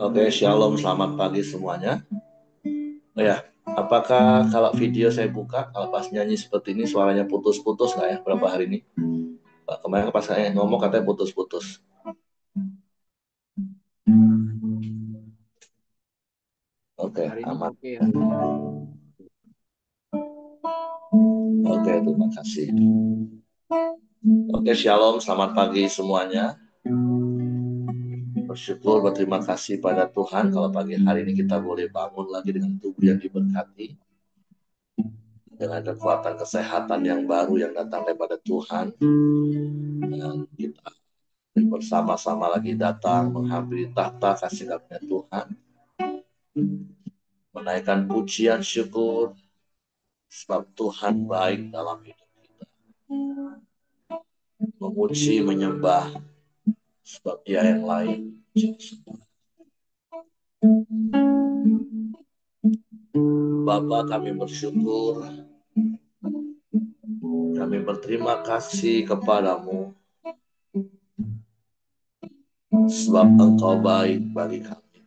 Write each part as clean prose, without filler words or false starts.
Oke, shalom, selamat pagi semuanya. Oh ya, apakah kalau video saya buka, kalau pas nyanyi seperti ini suaranya putus-putus nggak ya berapa hari ini? Kemarin pas saya ngomong katanya putus-putus. Oke, Hari ini aman. oke ya. Oke, terima kasih. Oke, shalom, selamat pagi semuanya. Bersyukur, berterima kasih pada Tuhan kalau pagi hari ini kita boleh bangun lagi dengan tubuh yang diberkati, dengan kekuatan kesehatan yang baru yang datang daripada Tuhan, dan kita bersama-sama lagi datang menghampiri tahta kasih karunia Tuhan, menaikkan pujian syukur sebab Tuhan baik dalam hidup kita, memuji menyembah sebab Dia yang lain. Bapa, kami bersyukur, kami berterima kasih kepadamu sebab Engkau baik bagi kami.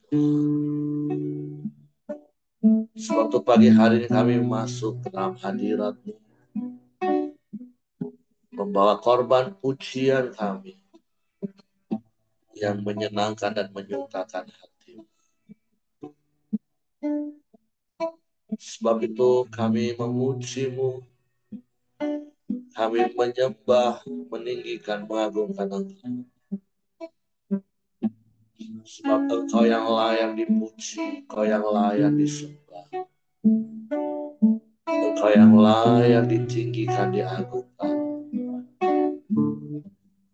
Sebab untuk pagi hari ini kami masuk ke dalam hadirat-Mu, membawa korban pujian kami yang menyenangkan dan menyukakan hati. Sebab itu kami memuji-Mu, kami menyembah, meninggikan, mengagungkan Engkau. Sebab Engkau yang layak dipuji, Engkau yang layak disembah, Engkau yang layak ditinggikan, diagungkan,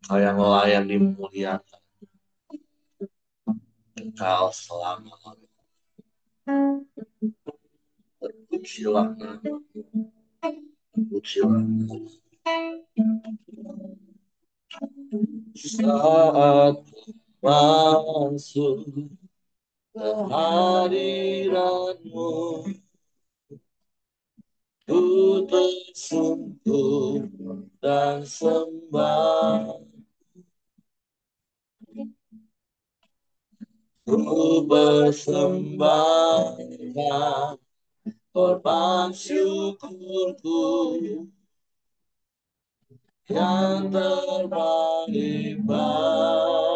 Engkau yang layak dimuliakan, Engkau selama-lamanya. Terpujilah nama, terpujilah nama. Saat masuk ke hadirat-Mu, ku tersungkur dan sembah, ku persembahkan korban syukurku yang terbaik bagimu.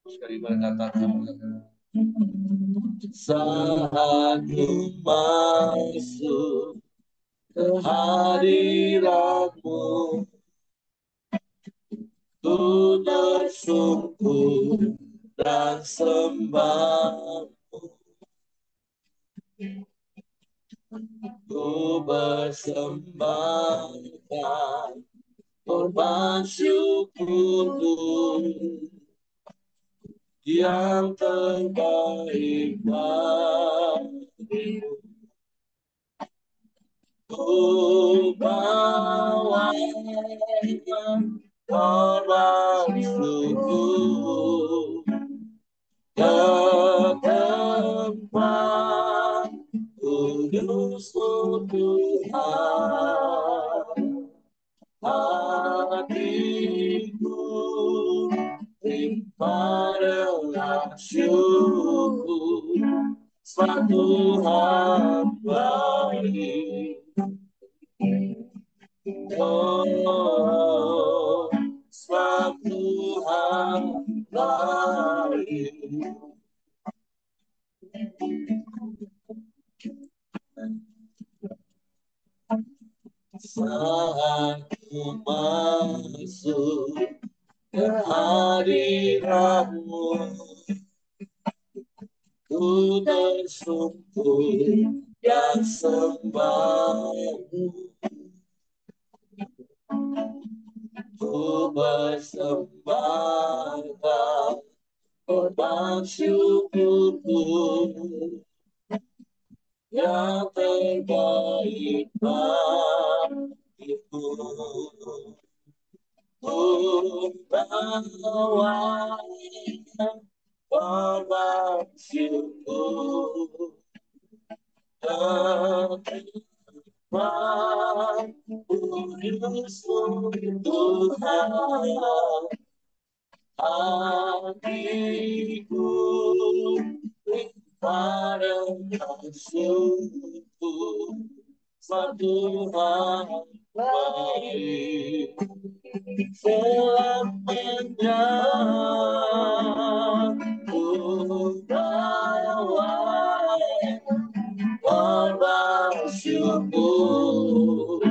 Sekali berkatakan, saat ku masuk ke hadirat-Mu, ku tersungkur dan sembah, ku persembahkan korban syukurku yang terbaik bagimu. Ku bawa korban syukur ke tempat kudus Tuhan. Hatiku pada syukur sebab Tuhan baik. Oh, sebab Tuhan baik. Saat ku masuk ke hadirat-Mu, ku tersungkur dan sembah, ku persembahkan korban syukurku yang terbaik bagimu. Ku bawa korban syukur ke tempat kudus Tuhan. hatiku pada maksudku, Tuhan baik selamanya. Ku bawa korban syukur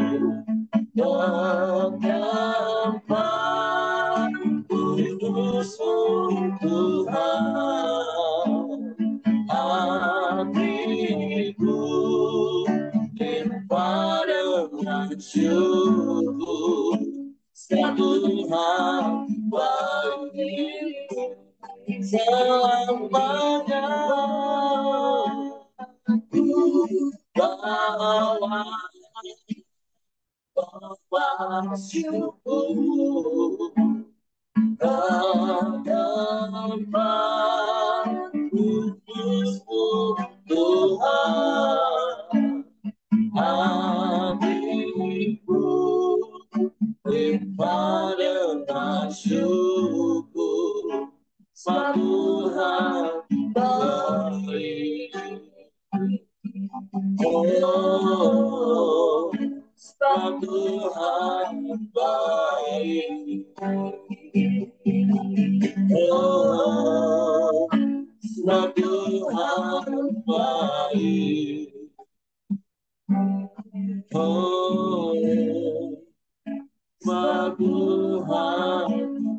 menyembah kudus Tuhan. Hatiku pada syukur Tuhan baik selamanya. Ku bawa syukur menyembah kudus-Mu Tuhan. Hatiku limpah dengan syukur, Tuhan baik. Oh, Tuhan baik. Oh, Tuhan baik. Oh, Tuhan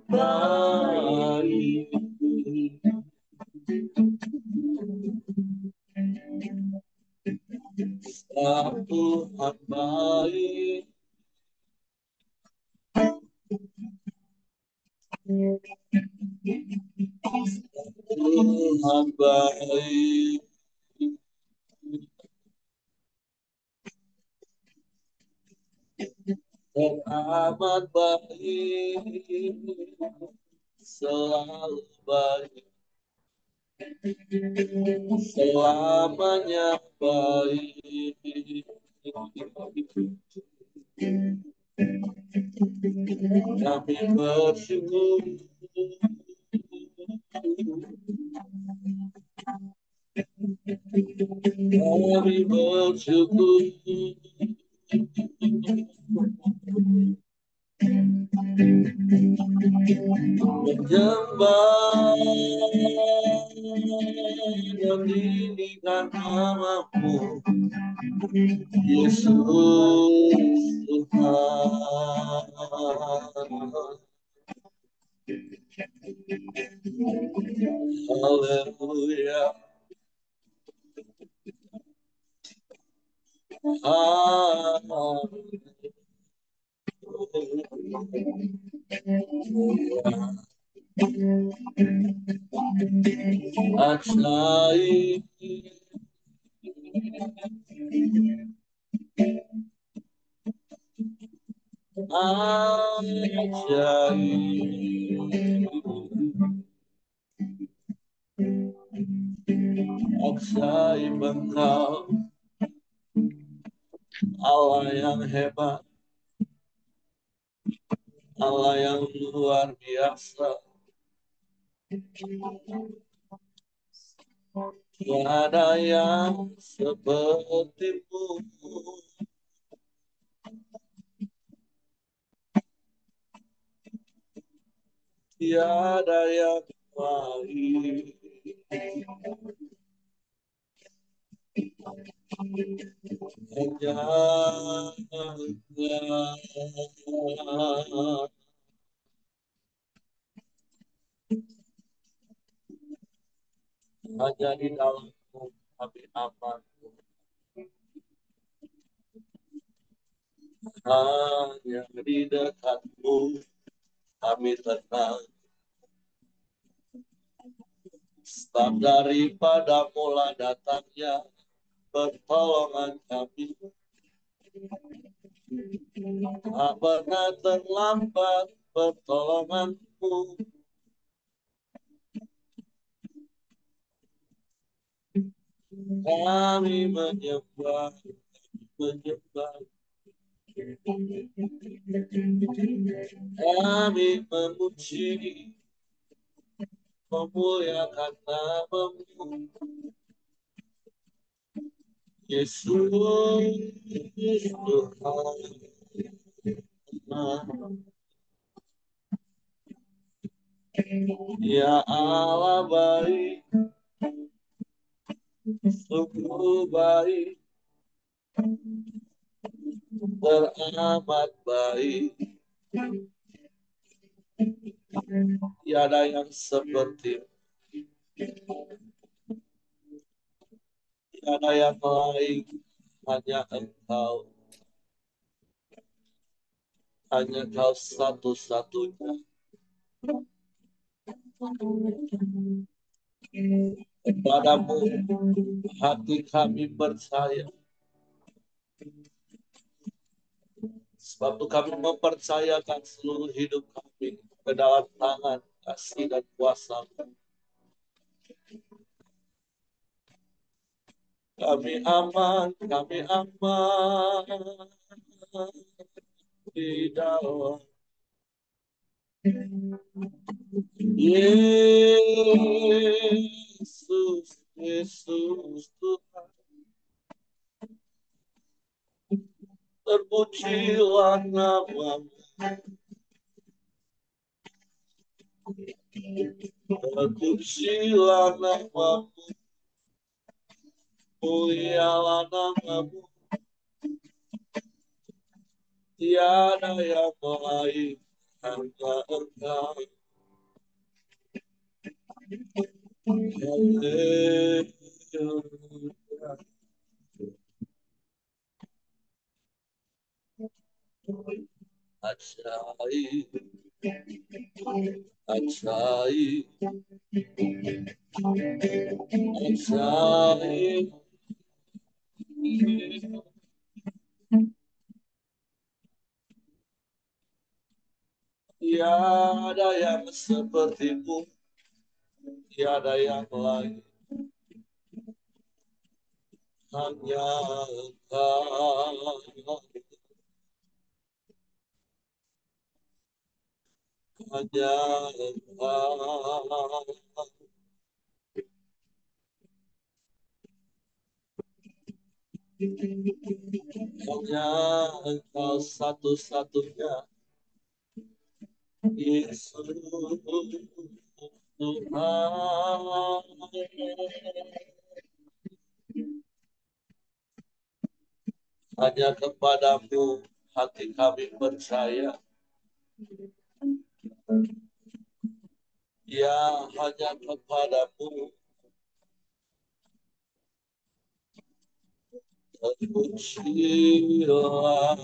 baik. Tuhan baik. Tuhan baik. Teramat baik, selalu baik, selamanya baik. Kami bersyukur, kami bersyukur. Menyembah dan meninggikan nama-Mu, Yesus Tuhan. Haleluya. Ajaib, ajaib Engkau, Allah yang hebat, Allah yang luar biasa. Tiada yang seperti-Mu. Tiada yang lain. Hanya di dalam-Mu kami aman. Hanya di dekat-Mu kami tenang. Sebab daripada mula datangnya pertolongan kami, tak pernah terlambat pertolongan-Mu. Kami menyembah, kami memuji, memuliakan nama-Mu, Yesus Tuhan. Ya Allah baik, sungguh baik, teramat baik. Tiada yang seperti, tiada yang lain, hanya Engkau. Hanya Kau satu-satunya. Kepadamu hati kami percaya. Sebab itu kami mempercayakan seluruh hidup kami ke dalam tangan kasih dan kuasa-Mu. Kami aman di dalam Yesus, Yesus Tuhan. Terpujilah nama-Mu, terpujilah nama-Mu, mulialah nama-Mu. Tiada yang lain, hanya Engkau. Haleluya. Ajaib, ajaib, ajaib. Tiada yang seperti-Mu, tiada yang lain, hanya Engkau, hanya Engkau. Hanya Engkau satu-satunya, Yesus Tuhan. Hanya kepadamu hati kami percaya. Ya, hanya kepadamu terpujilah,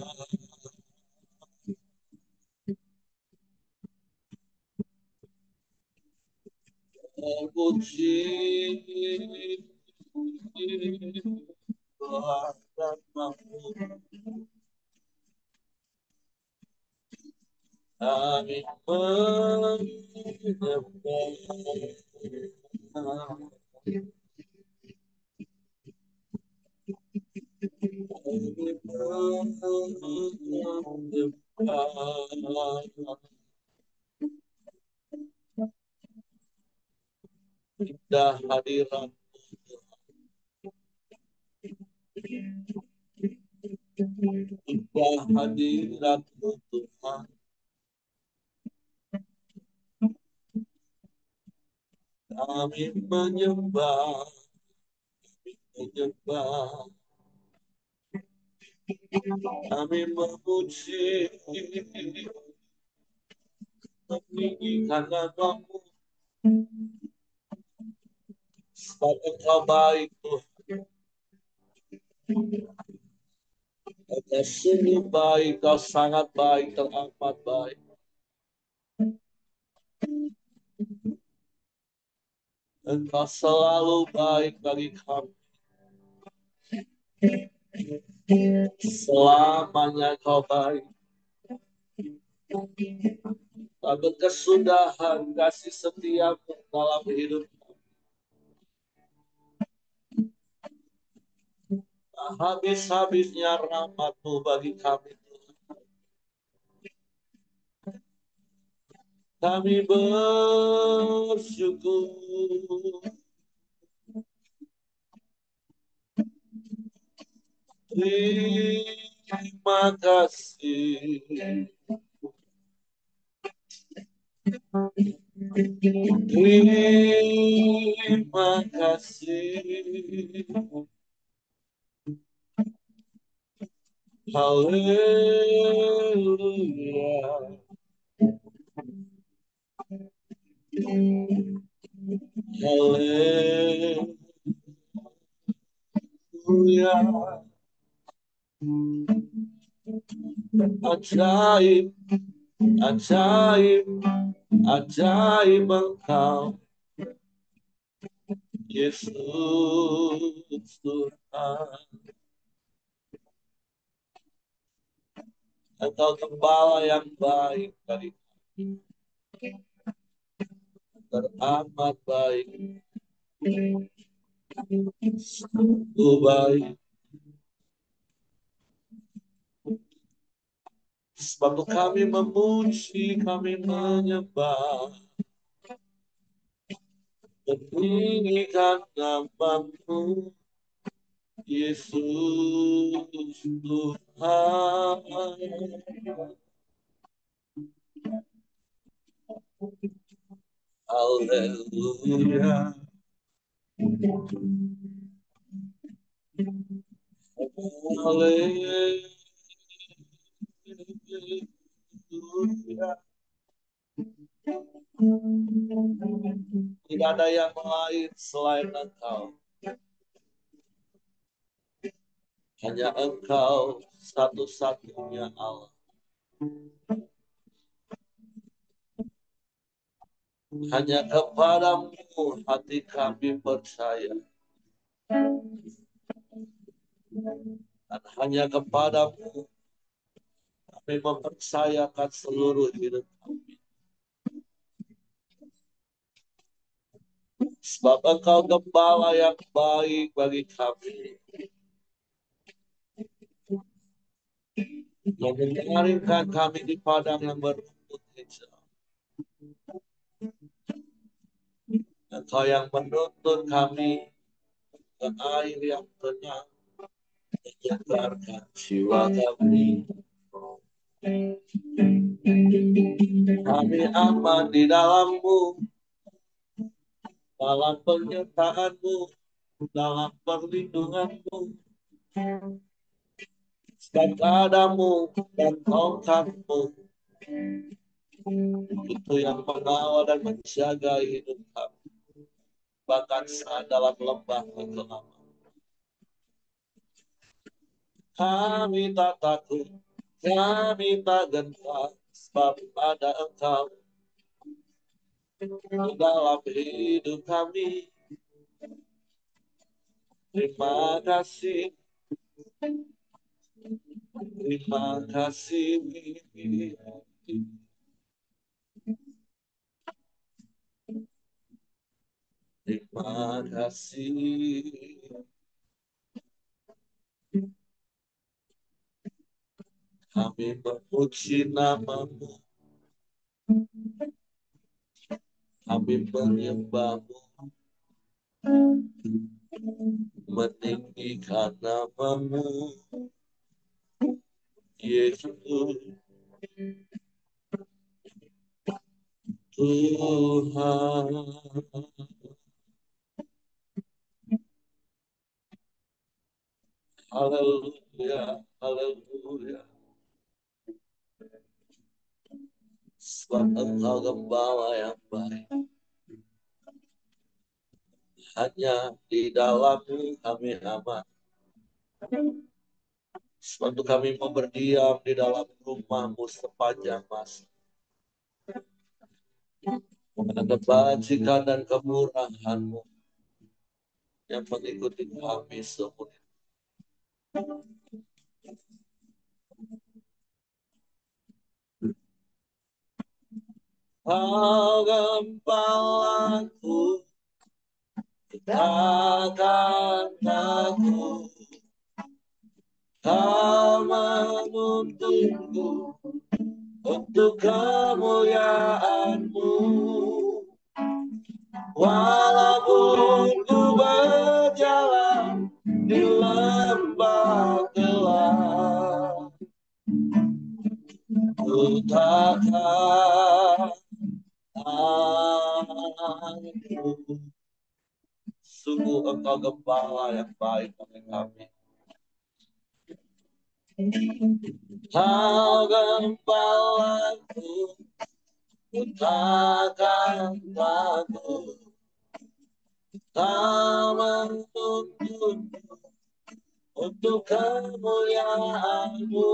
terpujilah namamu. Kami menyembah. Indah hadirat, indah hadirat-Mu Tuhan. Kami menyembah, kami memuji, meninggikan nama-Mu. Sebab Engkau baik Tuhan. Engkau sungguh baik, Engkau sangat baik, teramat baik. Engkau selalu baik bagi kami. Selamanya Kau baik. Tak berkesudahan kasih setia-Mu dalam hidup kami. Tak habis-habisnya rahmat-Mu bagi kami. Kami bersyukur. Terima kasih. Terima kasih. Haleluya. Haleluya. Ajaib, ajaib, ajaib Engkau, Yesus Tuhan. Engkau gembala yang baik bagi kami, teramat baik, sungguh baik. Sebab kami memuji, kami menyembah, meninggikan nama-Mu, Yesus Tuhan. Haleluya. Haleluya. Tidak ada yang lain selain Engkau. Hanya Engkau satu-satunya Allah. Hanya kepadamu hati kami percaya. Dan hanya kepadamu kami mempercayakan seluruh hidup kami. Sebab Engkau gembala yang baik bagi kami. Yang mengaringkan kami di padang yang berumput hijau. Engkau yang menuntun kami ke air yang tenang, menyegarkan jiwa kami. Kami aman di dalam-Mu, dalam penyertaan-Mu, dalam perlindungan-Mu. Sebab padamu dan tongkat-Mu itu yang mengawal dan menjaga hidup kami, bahkan saat dalam lembah kegelapan. Kami tak takut, kami tak gentar, sebab ada Engkau di dalam hidup kami. Terima kasih, terima kasih. Terima kasih. Kami memuji nama-Mu, kami menyembah-Mu, meninggikan nama-Mu, Yesus Tuhan. Haleluya, haleluya. Sebab Engkau gembala yang baik. Hanya di dalam-Mu kami aman. Sebab kami mau berdiam di dalam rumah-Mu sepanjang masa. Karena kebajikan dan kemurahan-Mu yang mengikuti kami seumur hidup. Kau gembalaku, takkan takut. Kau menuntunku untuk kemuliaan-Mu. Walaupun ku berjalan di lembah gelap, ku takkan takut. Sungguh Engkau Gembala yang baik bagi kami. Kau Gembalaku, ku takkan takut. Kau menuntun untuk kemuliaan-Mu.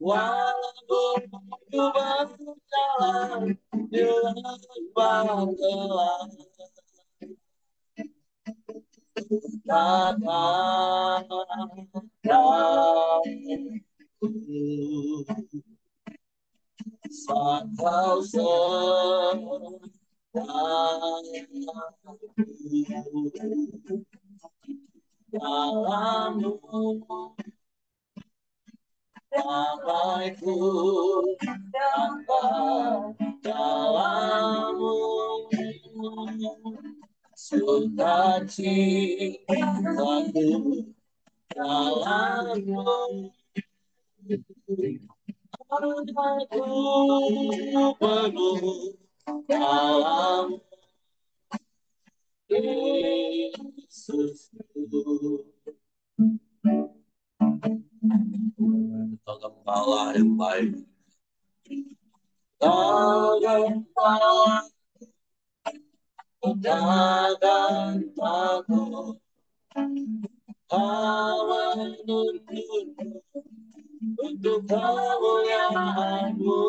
Walaupun ku berjalan di lembah gelap, takkan takut. Saat Kau sertaku, dalam-Mu damaiku dapat dalam-Mu, sukacitaku dalam-Mu, aku penuh dalam Yesusku. Engkau Gembala yang baik. Kau Gembala, ku takkan takut. Kau menuntun untuk kemuliaan-Mu.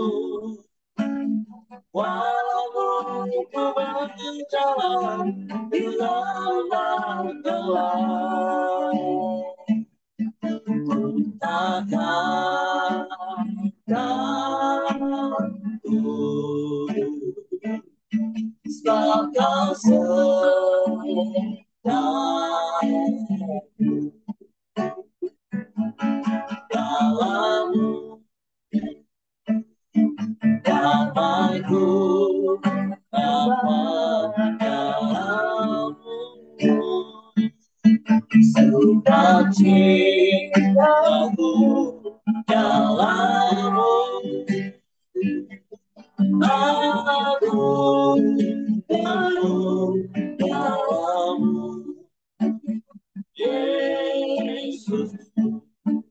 Walaupun ku berjalan di lembah gelap, takkan takut. Sebab Kau sertaku, dalam-Mu damaiku dapat dalam-Mu, sukacitaku dalam-Mu, aku penuh dalam-Mu, Yesus.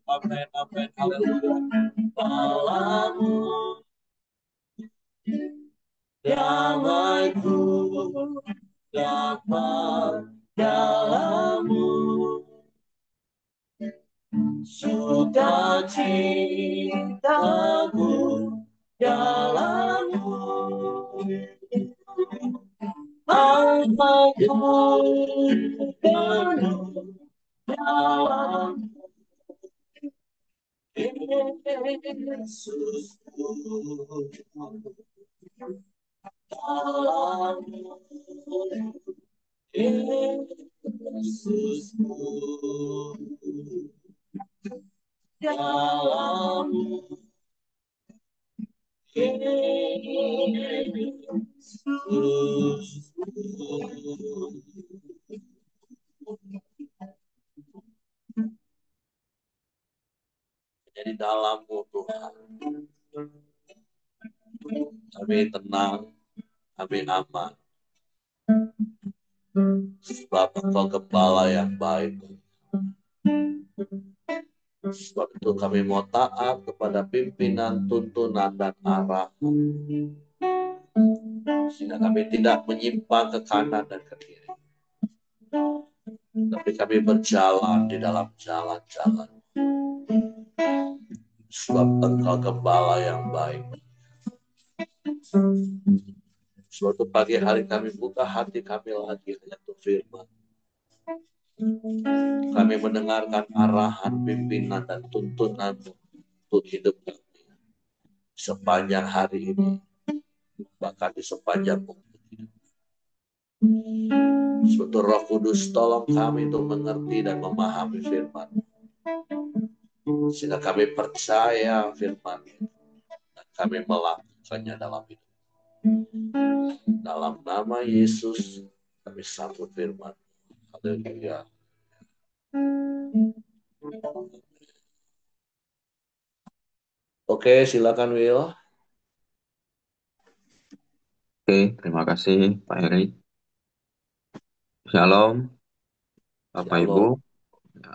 Amin, amin, haleluya. Dalam-Mu damaiku dapat dalam-Mu, sukacitaku dalam-Mu, aku penuh dalam Yesusku. Dalam-Mu Yesusku, dalam-Mu Yesusku. Jadi dalam-Mu Tuhan, kami tenang, kami aman. Sebab Engkau Gembala yang baik. Sebab itu kami mau taat kepada pimpinan, tuntunan, dan arahan. Sehingga kami tidak menyimpang ke kanan dan ke kiri. Tapi kami berjalan di dalam jalan-jalan. Sebab Engkau Gembala yang baik. Suatu pagi hari kami buka hati kami lagi hanya untuk firman. Kami mendengarkan arahan, pimpinan, dan tuntunan untuk hidup kami sepanjang hari ini, bahkan di sepanjang umur hidup. Suatu Roh Kudus tolong kami untuk mengerti dan memahami firman. Sehingga kami percaya firman dan kami melakukannya dalam hidup. Dalam nama Yesus kami sambut firman. Haleluya. Oke, silakan Will. Oke, terima kasih Pak Eri. Shalom, Bapak Ibu. Shalom. Ya,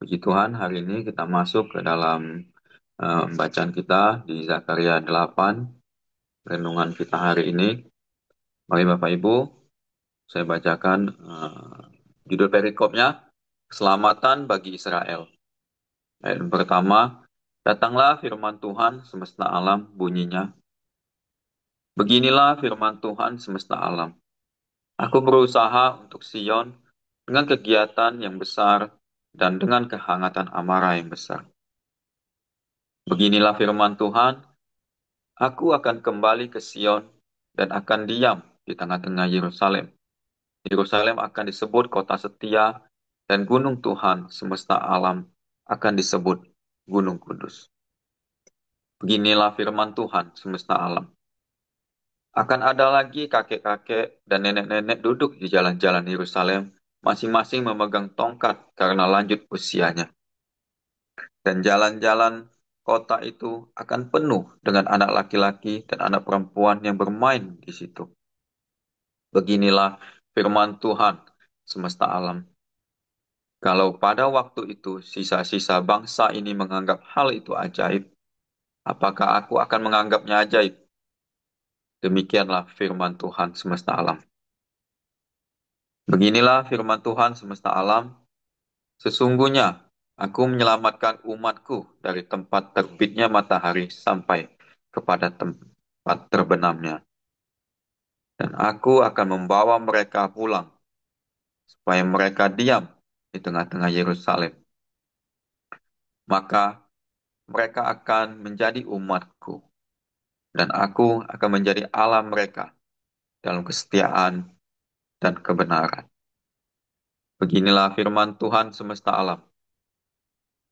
puji Tuhan, hari ini kita masuk ke dalam bacaan kita di Zakaria 8, renungan kita hari ini. Mari Bapak Ibu, saya bacakan judul perikopnya, Keselamatan bagi Israel. Ayat yang pertama, datanglah firman Tuhan semesta alam bunyinya. Beginilah firman Tuhan semesta alam. Aku berusaha untuk Sion dengan kegiatan yang besar dan dengan kehangatan amarah yang besar. Beginilah firman Tuhan, aku akan kembali ke Sion dan akan diam di tengah-tengah Yerusalem. Yerusalem akan disebut kota setia dan gunung Tuhan semesta alam akan disebut gunung kudus. Beginilah firman Tuhan semesta alam. Akan ada lagi kakek-kakek dan nenek-nenek duduk di jalan-jalan Yerusalem, masing-masing memegang tongkat karena lanjut usianya. Dan jalan-jalan kota itu akan penuh dengan anak laki-laki dan anak perempuan yang bermain di situ. Beginilah firman Tuhan semesta alam. Kalau pada waktu itu sisa-sisa bangsa ini menganggap hal itu ajaib, apakah aku akan menganggapnya ajaib? Demikianlah firman Tuhan semesta alam. Beginilah firman Tuhan semesta alam. Sesungguhnya aku menyelamatkan umatku dari tempat terbitnya matahari sampai kepada tempat terbenamnya. Dan aku akan membawa mereka pulang, supaya mereka diam di tengah-tengah Yerusalem. Maka mereka akan menjadi umatku, dan aku akan menjadi Allah mereka dalam kesetiaan dan kebenaran. Beginilah firman Tuhan semesta alam.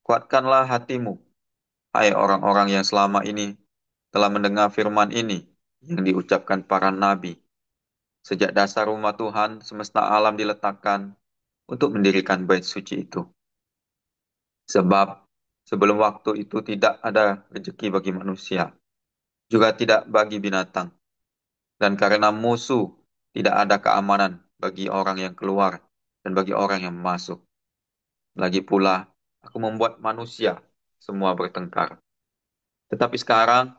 Kuatkanlah hatimu, hai orang-orang yang selama ini telah mendengar firman ini yang diucapkan para nabi. Sejak dasar rumah Tuhan semesta alam diletakkan untuk mendirikan bait suci itu. Sebab sebelum waktu itu tidak ada rezeki bagi manusia, juga tidak bagi binatang. Dan karena musuh, tidak ada keamanan bagi orang yang keluar dan bagi orang yang masuk. Lagi pula, aku membuat manusia semua bertengkar. Tetapi sekarang,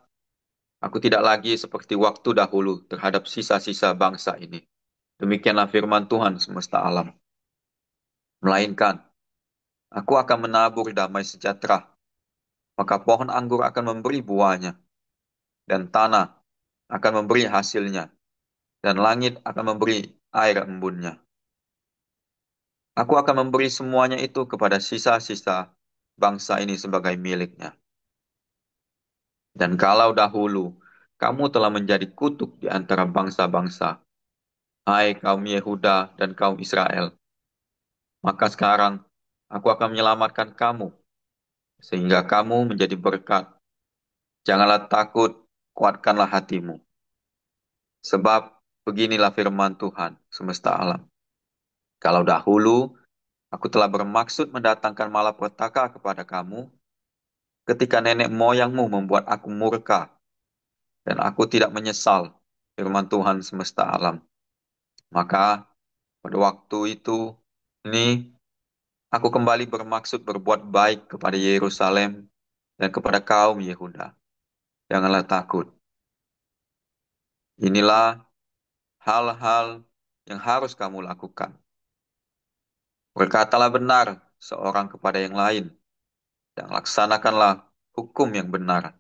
aku tidak lagi seperti waktu dahulu terhadap sisa-sisa bangsa ini. Demikianlah firman Tuhan semesta alam. Melainkan, aku akan menabur damai sejahtera, maka pohon anggur akan memberi buahnya, dan tanah akan memberi hasilnya, dan langit akan memberi air embunnya. Aku akan memberi semuanya itu kepada sisa-sisa bangsa ini sebagai miliknya. Dan kalau dahulu kamu telah menjadi kutuk di antara bangsa-bangsa, hai kaum Yehuda dan kaum Israel, maka sekarang aku akan menyelamatkan kamu, sehingga kamu menjadi berkat. Janganlah takut, kuatkanlah hatimu. Sebab beginilah firman Tuhan semesta alam. Kalau dahulu aku telah bermaksud mendatangkan malapetaka kepada kamu, ketika nenek moyangmu membuat aku murka, dan aku tidak menyesal, firman Tuhan semesta alam. Maka pada waktu itu, ini aku kembali bermaksud berbuat baik kepada Yerusalem dan kepada kaum Yehuda. Janganlah takut. Inilah hal-hal yang harus kamu lakukan. Berkatalah benar seorang kepada yang lain, dan laksanakanlah hukum yang benar,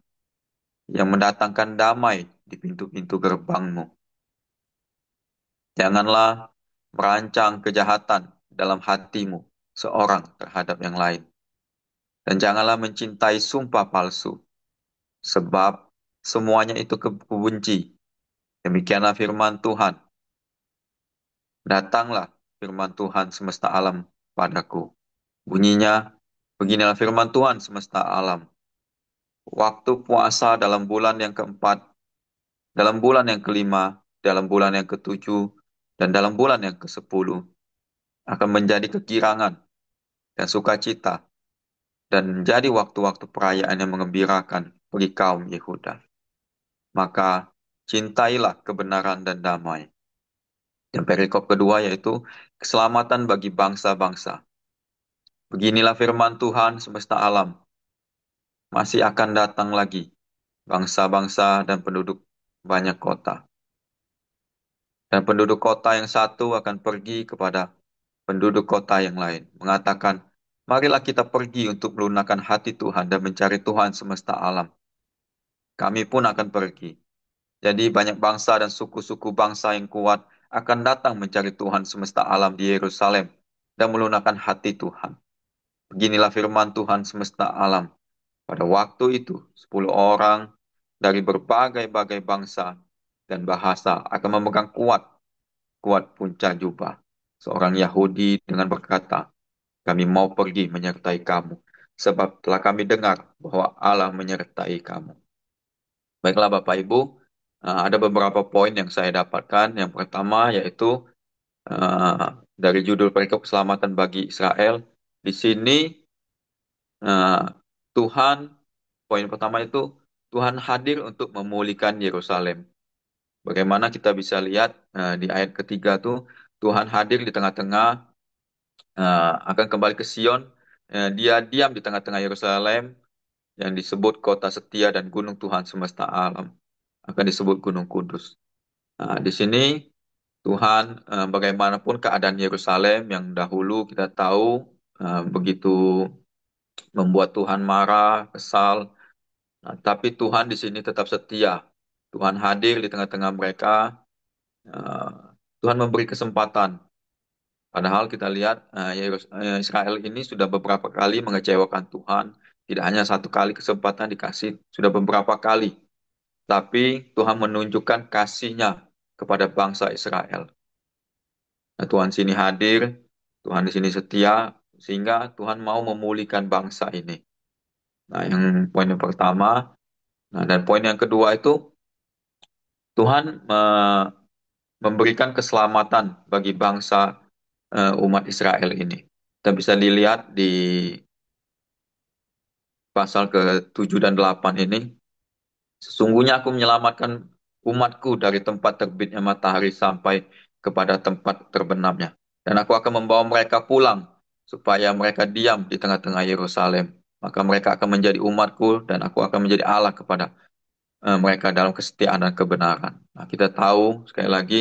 yang mendatangkan damai di pintu-pintu gerbangmu. Janganlah merancang kejahatan dalam hatimu seorang terhadap yang lain. Dan janganlah mencintai sumpah palsu, sebab semuanya itu kebenci. Demikianlah firman Tuhan. Datanglah firman Tuhan semesta alam padaku. Bunyinya, Beginilah firman Tuhan semesta alam. Waktu puasa dalam bulan yang keempat, dalam bulan yang kelima, dalam bulan yang ketujuh, dan dalam bulan yang kesepuluh akan menjadi kegirangan dan sukacita dan menjadi waktu-waktu perayaan yang mengembirakan bagi kaum Yehuda. Maka cintailah kebenaran dan damai. Dan perikop kedua yaitu keselamatan bagi bangsa-bangsa. Beginilah firman Tuhan semesta alam. Masih akan datang lagi bangsa-bangsa dan penduduk banyak kota. Dan penduduk kota yang satu akan pergi kepada penduduk kota yang lain, mengatakan, marilah kita pergi untuk melunakkan hati Tuhan dan mencari Tuhan semesta alam. Kami pun akan pergi. Jadi banyak bangsa dan suku-suku bangsa yang kuat akan datang mencari Tuhan semesta alam di Yerusalem dan melunakkan hati Tuhan. Beginilah firman Tuhan semesta alam. Pada waktu itu, 10 orang dari berbagai-bagai bangsa dan bahasa akan memegang kuat punca jubah. Seorang Yahudi dengan berkata, kami mau pergi menyertai kamu, sebab telah kami dengar bahwa Allah menyertai kamu. Baiklah Bapak Ibu, ada beberapa poin yang saya dapatkan. Yang pertama yaitu eh, dari judul perikop keselamatan bagi Israel. Di sini eh, Tuhan, poin pertama itu Tuhan hadir untuk memulihkan Yerusalem. Bagaimana kita bisa lihat di ayat ketiga tuh Tuhan hadir di tengah-tengah, akan kembali ke Sion. Dia diam di tengah-tengah Yerusalem yang disebut kota setia dan gunung Tuhan semesta alam. Akan disebut Gunung Kudus. Nah, di sini Tuhan, bagaimanapun keadaan Yerusalem yang dahulu kita tahu begitu membuat Tuhan marah, kesal. Nah, tapi Tuhan di sini tetap setia. Tuhan hadir di tengah-tengah mereka. eh, Tuhan memberi kesempatan. Padahal kita lihat Israel ini sudah beberapa kali mengecewakan Tuhan. Tidak hanya satu kali kesempatan dikasih, sudah beberapa kali. Tapi Tuhan menunjukkan kasih-Nya kepada bangsa Israel. Nah, Tuhan sini hadir, Tuhan di sini setia, sehingga Tuhan mau memulihkan bangsa ini. Nah, yang poin yang pertama, nah dan poin yang kedua itu Tuhan memberikan keselamatan bagi bangsa umat Israel ini. Kita bisa dilihat di pasal ke-7 dan 8 ini. Sesungguhnya aku menyelamatkan umatku dari tempat terbitnya matahari sampai kepada tempat terbenamnya. Dan aku akan membawa mereka pulang supaya mereka diam di tengah-tengah Yerusalem. Maka mereka akan menjadi umatku dan aku akan menjadi Allah kepada mereka dalam kesetiaan dan kebenaran. Nah, kita tahu sekali lagi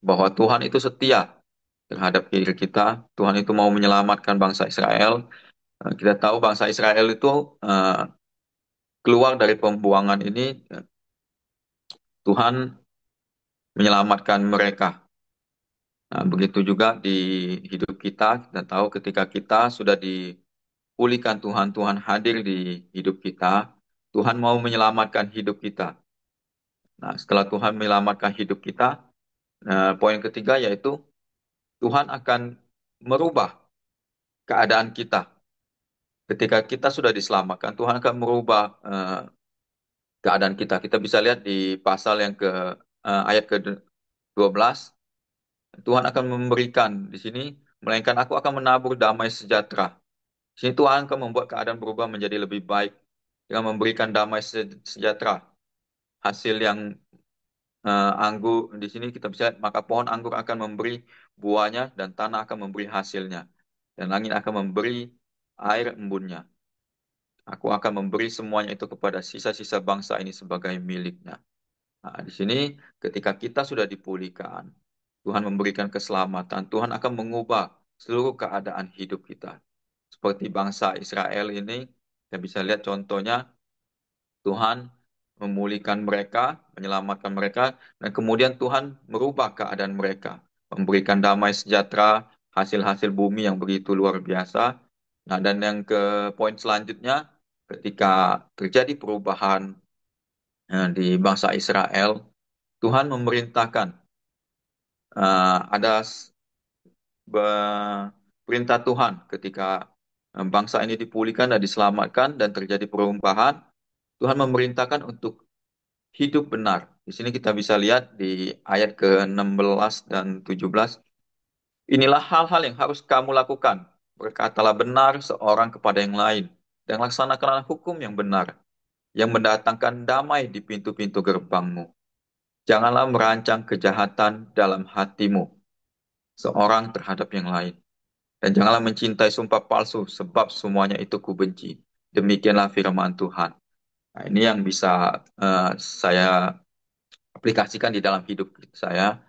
bahwa Tuhan itu setia terhadap diri kita. Tuhan itu mau menyelamatkan bangsa Israel. Kita tahu bangsa Israel itu keluar dari pembuangan ini, Tuhan menyelamatkan mereka. Nah, begitu juga di hidup kita, kita tahu ketika kita sudah dipulihkan Tuhan, Tuhan hadir di hidup kita, Tuhan mau menyelamatkan hidup kita. Nah, setelah Tuhan menyelamatkan hidup kita, poin ketiga yaitu Tuhan akan merubah keadaan kita. Ketika kita sudah diselamatkan, Tuhan akan merubah keadaan kita. Kita bisa lihat di pasal yang ayat ke-12, Tuhan akan memberikan di sini, melainkan aku akan menabur damai sejahtera. Di sini Tuhan akan membuat keadaan berubah menjadi lebih baik dengan memberikan damai sejahtera. Hasil yang anggur di sini kita bisa lihat, maka pohon anggur akan memberi buahnya dan tanah akan memberi hasilnya dan langit akan memberi air embunnya. Aku akan memberi semuanya itu kepada sisa-sisa bangsa ini sebagai miliknya. Nah, di sini ketika kita sudah dipulihkan, Tuhan memberikan keselamatan, Tuhan akan mengubah seluruh keadaan hidup kita. Seperti bangsa Israel ini, kita bisa lihat contohnya, Tuhan memulihkan mereka, menyelamatkan mereka, dan kemudian Tuhan merubah keadaan mereka, memberikan damai sejahtera, hasil-hasil bumi yang begitu luar biasa. Nah, dan yang ke poin selanjutnya, ketika terjadi perubahan di bangsa Israel, Tuhan memerintahkan ada perintah Tuhan ketika bangsa ini dipulihkan dan diselamatkan dan terjadi perubahan, Tuhan memerintahkan untuk hidup benar. Di sini kita bisa lihat di ayat ke-16 dan 17. Inilah hal-hal yang harus kamu lakukan. Berkatalah benar seorang kepada yang lain, dan laksanakanlah hukum yang benar, yang mendatangkan damai di pintu-pintu gerbangmu. Janganlah merancang kejahatan dalam hatimu, seorang terhadap yang lain. Dan janganlah mencintai sumpah palsu, sebab semuanya itu kubenci. Demikianlah firman Tuhan. Nah, ini yang bisa saya aplikasikan di dalam hidup saya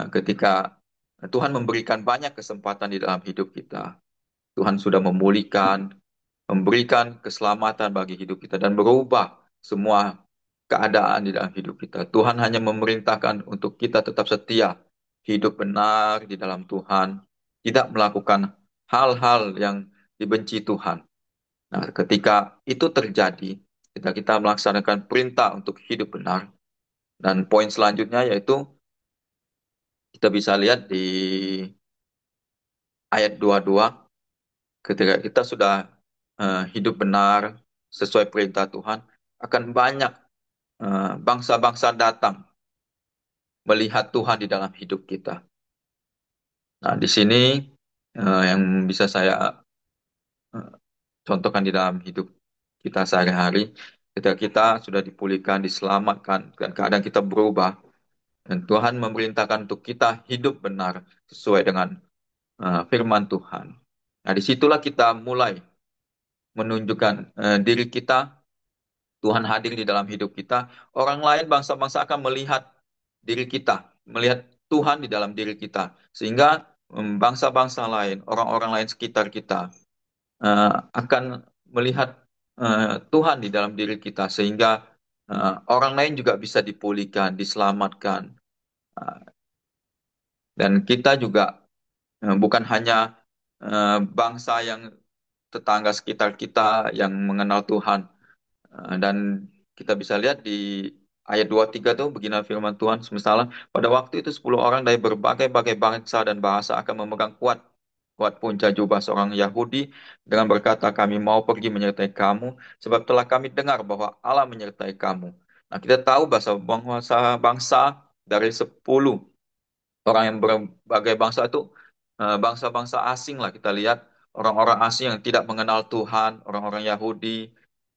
ketika Tuhan memberikan banyak kesempatan di dalam hidup kita. Tuhan sudah memulihkan, memberikan keselamatan bagi hidup kita dan berubah semua keadaan di dalam hidup kita. Tuhan hanya memerintahkan untuk kita tetap setia, hidup benar di dalam Tuhan, tidak melakukan hal-hal yang dibenci Tuhan. Nah, ketika itu terjadi, kita melaksanakan perintah untuk hidup benar, dan poin selanjutnya yaitu kita bisa lihat di ayat 22, ketika kita sudah hidup benar sesuai perintah Tuhan, akan banyak bangsa-bangsa datang melihat Tuhan di dalam hidup kita. Nah, di sini yang bisa saya eh, contohkan di dalam hidup kita sehari-hari, ketika kita sudah dipulihkan, diselamatkan, dan keadaan kita berubah, dan Tuhan memerintahkan untuk kita hidup benar sesuai dengan firman Tuhan. Nah, disitulah kita mulai menunjukkan diri kita, Tuhan hadir di dalam hidup kita. Orang lain, bangsa-bangsa akan melihat diri kita, melihat Tuhan di dalam diri kita. Sehingga bangsa-bangsa lain, orang-orang lain sekitar kita akan melihat Tuhan di dalam diri kita. Sehingga orang lain juga bisa dipulihkan, diselamatkan. Uh, dan kita juga bukan hanya bangsa yang tetangga sekitar kita yang mengenal Tuhan. Dan kita bisa lihat di ayat 23 tuh begini firman Tuhan semesta. Pada waktu itu 10 orang dari berbagai-bagai bangsa dan bahasa akan memegang kuat kuat punca jubah seorang Yahudi dengan berkata, kami mau pergi menyertai kamu sebab telah kami dengar bahwa Allah menyertai kamu. Nah, kita tahu bahasa bangsa dari 10 orang yang berbagai bangsa itu bangsa-bangsa asing lah, kita lihat orang-orang asing yang tidak mengenal Tuhan, orang-orang Yahudi.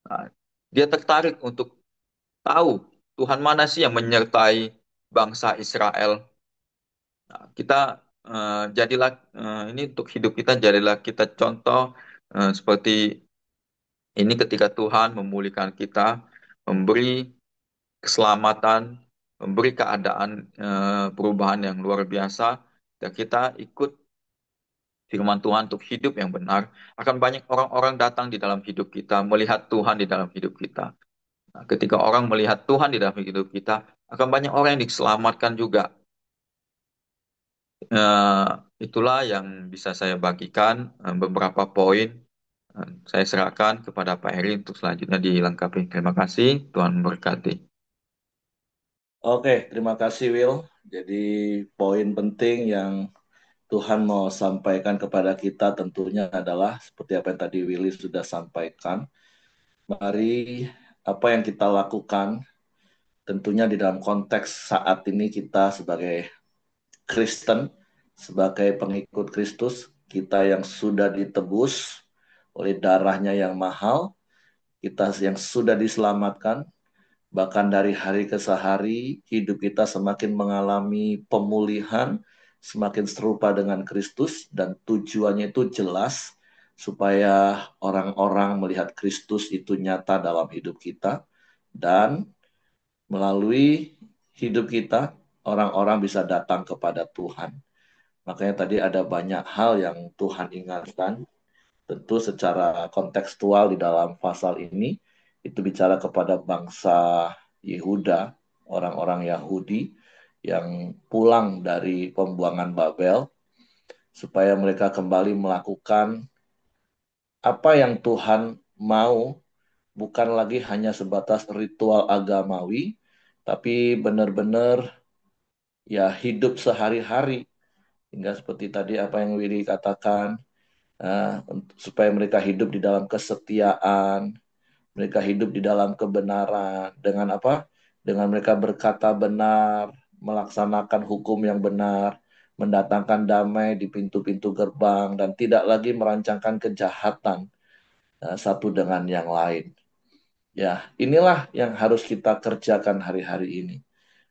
Nah, dia tertarik untuk tahu Tuhan mana sih yang menyertai bangsa Israel. Nah, kita jadilah ini untuk hidup kita, jadilah kita contoh seperti ini ketika Tuhan memulihkan kita, memberi keselamatan, memberi keadaan perubahan yang luar biasa, dan kita ikut firman Tuhan untuk hidup yang benar, akan banyak orang-orang datang di dalam hidup kita, melihat Tuhan di dalam hidup kita. Nah, ketika orang melihat Tuhan di dalam hidup kita, akan banyak orang yang diselamatkan juga. Eh, itulah yang bisa saya bagikan, beberapa poin. Saya serahkan kepada Pak Heri untuk selanjutnya dilengkapi. Terima kasih, Tuhan memberkati. Oke, terima kasih Will. Jadi poin penting yang Tuhan mau sampaikan kepada kita tentunya adalah seperti apa yang tadi Willy sudah sampaikan. Mari apa yang kita lakukan tentunya di dalam konteks saat ini kita sebagai Kristen, sebagai pengikut Kristus, kita yang sudah ditebus oleh darahnya yang mahal, kita yang sudah diselamatkan, bahkan dari hari ke hari hidup kita semakin mengalami pemulihan, semakin serupa dengan Kristus, dan tujuannya itu jelas supaya orang-orang melihat Kristus itu nyata dalam hidup kita, dan melalui hidup kita orang-orang bisa datang kepada Tuhan. Makanya tadi ada banyak hal yang Tuhan ingatkan, tentu secara kontekstual di dalam pasal ini, itu bicara kepada bangsa Yehuda, orang-orang Yahudi yang pulang dari pembuangan Babel, supaya mereka kembali melakukan apa yang Tuhan mau, bukan lagi hanya sebatas ritual agamawi, tapi benar-benar ya hidup sehari-hari. Hingga seperti tadi apa yang Willy katakan, supaya mereka hidup di dalam kesetiaan, mereka hidup di dalam kebenaran. Dengan apa? Dengan mereka berkata benar, melaksanakan hukum yang benar, mendatangkan damai di pintu-pintu gerbang, dan tidak lagi merancangkan kejahatan satu dengan yang lain. Ya, inilah yang harus kita kerjakan hari-hari ini.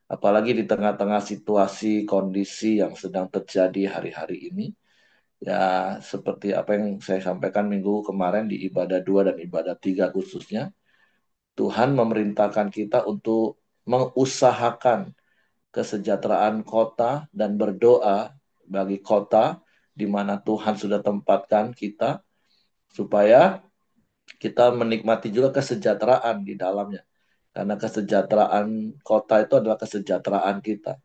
Apalagi di tengah-tengah situasi, kondisi yang sedang terjadi hari-hari ini. Ya, seperti apa yang saya sampaikan minggu kemarin di ibadah 2 dan ibadah 3 khususnya. Tuhan memerintahkan kita untuk mengusahakan kesejahteraan kota dan berdoa bagi kota di mana Tuhan sudah tempatkan kita supaya kita menikmati juga kesejahteraan di dalamnya. Karena kesejahteraan kota itu adalah kesejahteraan kita.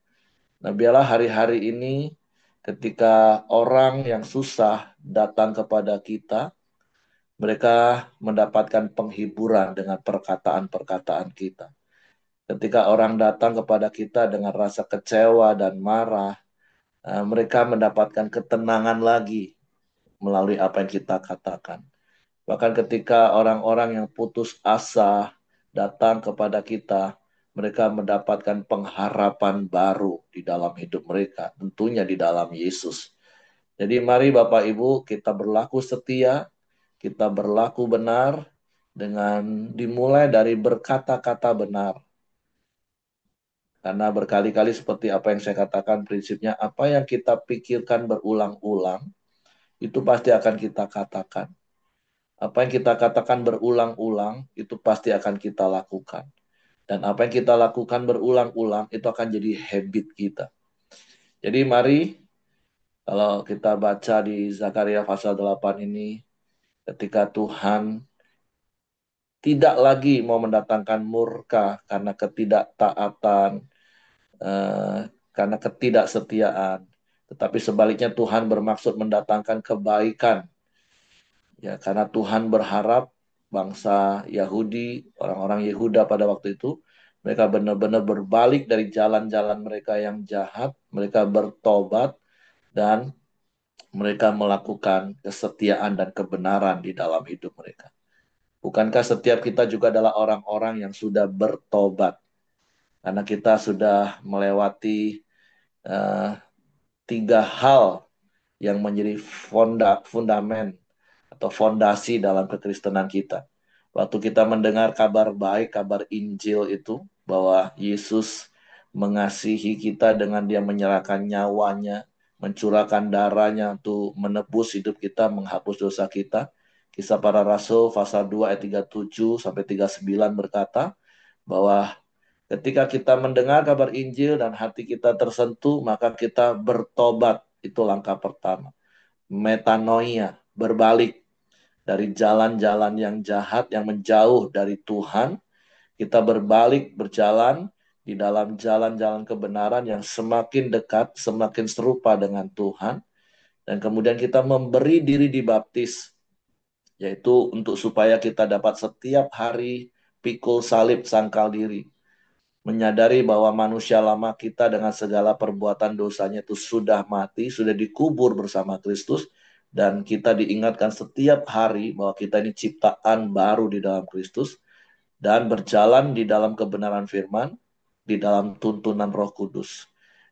Nah, biarlah hari-hari ini ketika orang yang susah datang kepada kita, mereka mendapatkan penghiburan dengan perkataan-perkataan kita. Ketika orang datang kepada kita dengan rasa kecewa dan marah, mereka mendapatkan ketenangan lagi melalui apa yang kita katakan. Bahkan ketika orang-orang yang putus asa datang kepada kita, mereka mendapatkan pengharapan baru di dalam hidup mereka, tentunya di dalam Yesus. Jadi mari Bapak Ibu kita berlaku setia, kita berlaku benar dengan dimulai dari berkata-kata benar. Karena berkali-kali seperti apa yang saya katakan prinsipnya, apa yang kita pikirkan berulang-ulang, itu pasti akan kita katakan. Apa yang kita katakan berulang-ulang, itu pasti akan kita lakukan. Dan apa yang kita lakukan berulang-ulang, itu akan jadi habit kita. Jadi mari, kalau kita baca di Zakaria pasal 8 ini, ketika Tuhan tidak lagi mau mendatangkan murka karena ketidaktaatan, eh, karena ketidaksetiaan, tetapi sebaliknya Tuhan bermaksud mendatangkan kebaikan. Ya, karena Tuhan berharap bangsa Yahudi, orang-orang Yehuda pada waktu itu, mereka benar-benar berbalik dari jalan-jalan mereka yang jahat, mereka bertobat, dan mereka melakukan kesetiaan dan kebenaran di dalam hidup mereka. Bukankah setiap kita juga adalah orang-orang yang sudah bertobat? Karena kita sudah melewati uh, 3 hal yang menjadi fundamen atau fondasi dalam kekristenan kita. Waktu kita mendengar kabar baik, kabar Injil itu, bahwa Yesus mengasihi kita dengan dia menyerahkan nyawanya, mencurahkan darahnya untuk menebus hidup kita, menghapus dosa kita. Kisah para Rasul pasal 2 ayat 37 sampai 39 berkata bahwa ketika kita mendengar kabar Injil dan hati kita tersentuh, maka kita bertobat. Itu langkah pertama. Metanoia, berbalik dari jalan-jalan yang jahat, yang menjauh dari Tuhan. Kita berbalik, berjalan di dalam jalan-jalan kebenaran yang semakin dekat, semakin serupa dengan Tuhan. Dan kemudian kita memberi diri dibaptis, yaitu untuk supaya kita dapat setiap hari pikul salib sangkal diri. Menyadari bahwa manusia lama kita dengan segala perbuatan dosanya itu sudah mati, sudah dikubur bersama Kristus, dan kita diingatkan setiap hari bahwa kita ini ciptaan baru di dalam Kristus, dan berjalan di dalam kebenaran firman, di dalam tuntunan Roh Kudus.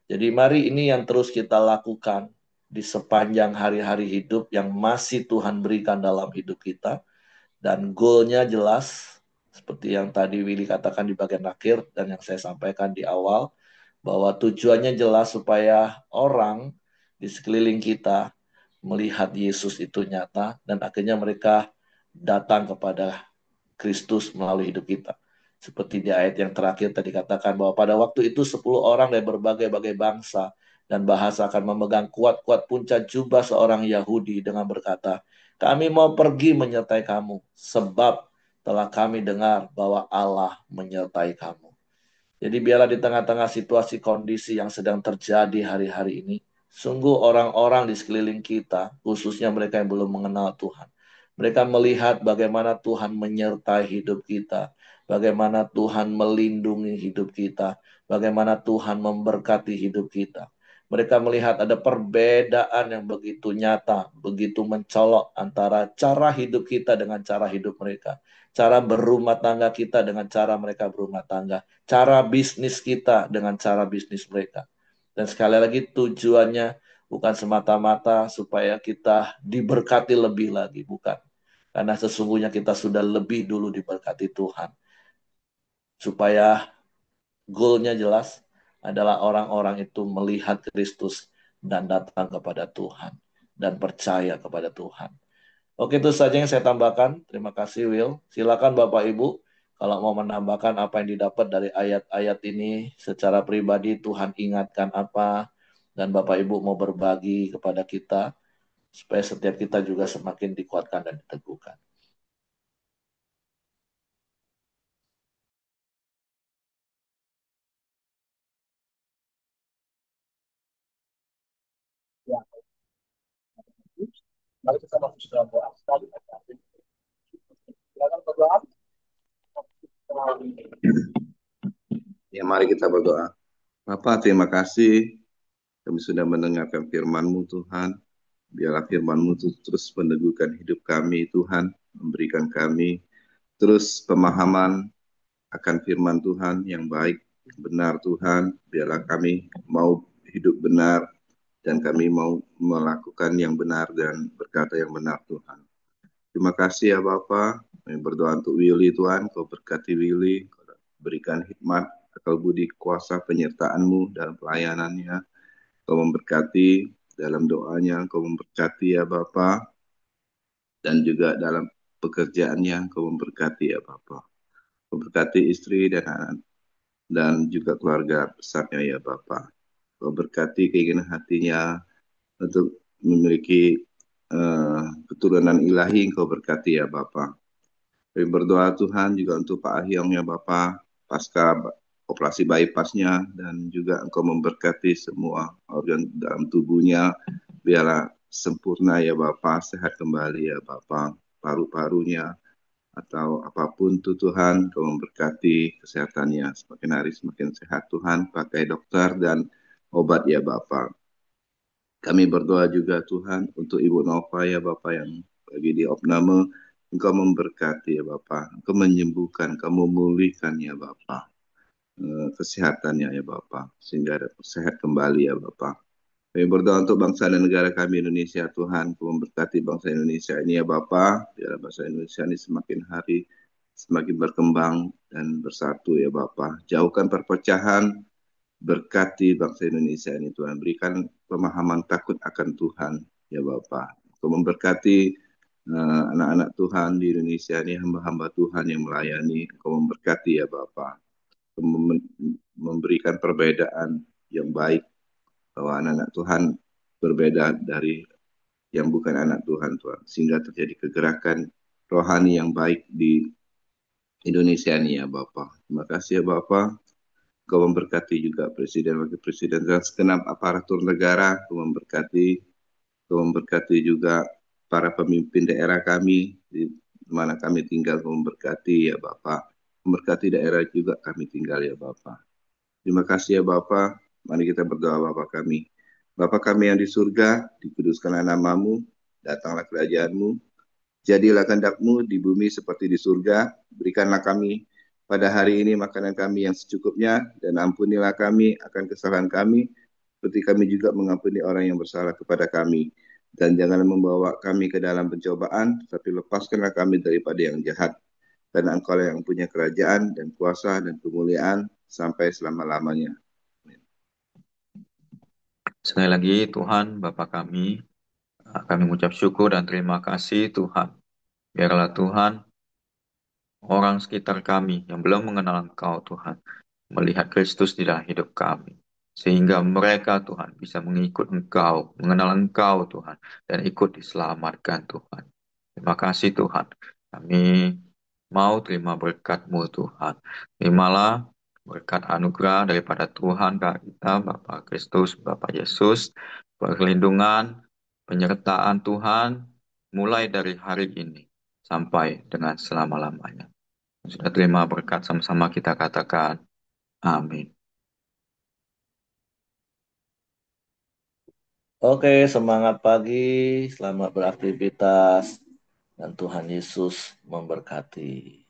Jadi mari ini yang terus kita lakukan di sepanjang hari-hari hidup yang masih Tuhan berikan dalam hidup kita, dan goalnya jelas, seperti yang tadi Willy katakan di bagian akhir dan yang saya sampaikan di awal, bahwa tujuannya jelas supaya orang di sekeliling kita melihat Yesus itu nyata dan akhirnya mereka datang kepada Kristus melalui hidup kita. Seperti di ayat yang terakhir tadi katakan bahwa pada waktu itu 10 orang dari berbagai-bagai bangsa dan bahasa akan memegang kuat-kuat puncak jubah seorang Yahudi dengan berkata, kami mau pergi menyertai kamu, sebab telah kami dengar bahwa Allah menyertai kamu. Jadi biarlah di tengah-tengah situasi kondisi yang sedang terjadi hari-hari ini, sungguh orang-orang di sekeliling kita, khususnya mereka yang belum mengenal Tuhan, mereka melihat bagaimana Tuhan menyertai hidup kita, bagaimana Tuhan melindungi hidup kita, bagaimana Tuhan memberkati hidup kita. Mereka melihat ada perbedaan yang begitu nyata, begitu mencolok antara cara hidup kita dengan cara hidup mereka. Cara berumah tangga kita dengan cara mereka berumah tangga. Cara bisnis kita dengan cara bisnis mereka. Dan sekali lagi tujuannya bukan semata-mata supaya kita diberkati lebih lagi, bukan. Karena sesungguhnya kita sudah lebih dulu diberkati Tuhan. Supaya goalnya jelas adalah orang-orang itu melihat Kristus dan datang kepada Tuhan dan percaya kepada Tuhan. Oke, itu saja yang saya tambahkan. Terima kasih, Will. Silakan Bapak Ibu, kalau mau menambahkan apa yang didapat dari ayat-ayat ini secara pribadi, Tuhan ingatkan apa, dan Bapak Ibu mau berbagi kepada kita, supaya setiap kita juga semakin dikuatkan dan diteguhkan. Ya, mari kita masuk dalam doa. Silakan berdoa. Ya, mari kita berdoa. Bapa, terima kasih kami sudah mendengarkan firman-Mu, Tuhan. Biarlah firman-Mu terus meneguhkan hidup kami, Tuhan. Memberikan kami terus pemahaman akan firman Tuhan yang baik, yang benar, Tuhan. Biarlah kami mau hidup benar dan kami mau melakukan yang benar dan berkata yang benar, Tuhan. Terima kasih ya Bapa. Kami berdoa untuk Willy, Tuhan. Kau berkati Willy, kau berikan hikmat, akal budi, kuasa penyertaan-Mu dalam pelayanannya. Kau memberkati dalam doanya, kau memberkati ya Bapa, dan juga dalam pekerjaannya, kau memberkati ya Bapa. Kau berkati istri dan anak, dan juga keluarga besarnya ya Bapa. Kau berkati keinginan hatinya untuk memiliki keturunan ilahi, kau berkati ya Bapa. Kami berdoa Tuhan juga untuk Pak Ahyong ya Bapa, pasca operasi bypassnya, dan juga Engkau memberkati semua organ dalam tubuhnya, biarlah sempurna ya Bapa, sehat kembali ya Bapa, paru-parunya, atau apapun itu Tuhan, Kau memberkati kesehatannya, semakin hari semakin sehat Tuhan, pakai dokter dan obat ya Bapa. Kami berdoa juga Tuhan untuk Ibu Nova ya Bapak yang lagi di opname. Engkau memberkati ya Bapak. Engkau menyembuhkan, kamu memulihkan ya Bapak. Kesehatannya ya Bapak. Sehingga sehat kembali ya Bapak. Kami berdoa untuk bangsa dan negara kami Indonesia Tuhan. Kau memberkati bangsa Indonesia ini ya Bapak. Biar bangsa Indonesia ini semakin hari semakin berkembang dan bersatu ya Bapak. Jauhkan perpecahan, berkati bangsa Indonesia ini Tuhan. Berikan pemahaman takut akan Tuhan ya Bapak. Kau memberkati anak-anak Tuhan di Indonesia ini, hamba-hamba Tuhan yang melayani. Kau memberkati ya Bapak. Kau memberikan perbedaan yang baik bahwa anak-anak Tuhan berbeda dari yang bukan anak Tuhan Tuhan. Sehingga terjadi kegerakan rohani yang baik di Indonesia ini ya Bapak. Terima kasih ya Bapak. Kau memberkati juga Presiden, Wakil Presiden, dan segenap aparatur negara. Kau memberkati juga para pemimpin daerah kami, di mana kami tinggal. Kau memberkati ya Bapak. Memberkati daerah juga kami tinggal ya Bapak. Terima kasih ya Bapak. Mari kita berdoa Bapak kami. Bapak kami yang di surga, dikuduskanlah namamu, datanglah kerajaanmu, jadilah kehendak-Mu di bumi seperti di surga. Berikanlah kami pada hari ini makanan kami yang secukupnya, dan ampunilah kami akan kesalahan kami, seperti kami juga mengampuni orang yang bersalah kepada kami. Dan jangan membawa kami ke dalam pencobaan, tetapi lepaskanlah kami daripada yang jahat. Karena Engkau yang punya kerajaan dan kuasa dan kemuliaan sampai selama-lamanya. Sekali lagi Tuhan, Bapa kami mengucap syukur dan terima kasih Tuhan. Biarlah Tuhan, orang sekitar kami yang belum mengenal Engkau Tuhan, melihat Kristus di dalam hidup kami. Sehingga mereka Tuhan bisa mengikut Engkau, mengenal Engkau Tuhan, dan ikut diselamatkan Tuhan. Terima kasih Tuhan. Kami mau terima berkat-Mu Tuhan. Terimalah berkat anugerah daripada Tuhan kita, Bapa Kristus, Bapa Yesus, perlindungan, penyertaan Tuhan, mulai dari hari ini sampai dengan selama-lamanya. Sudah terima berkat sama-sama kita katakan. Amin. Oke, semangat pagi, selamat beraktivitas, dan Tuhan Yesus memberkati.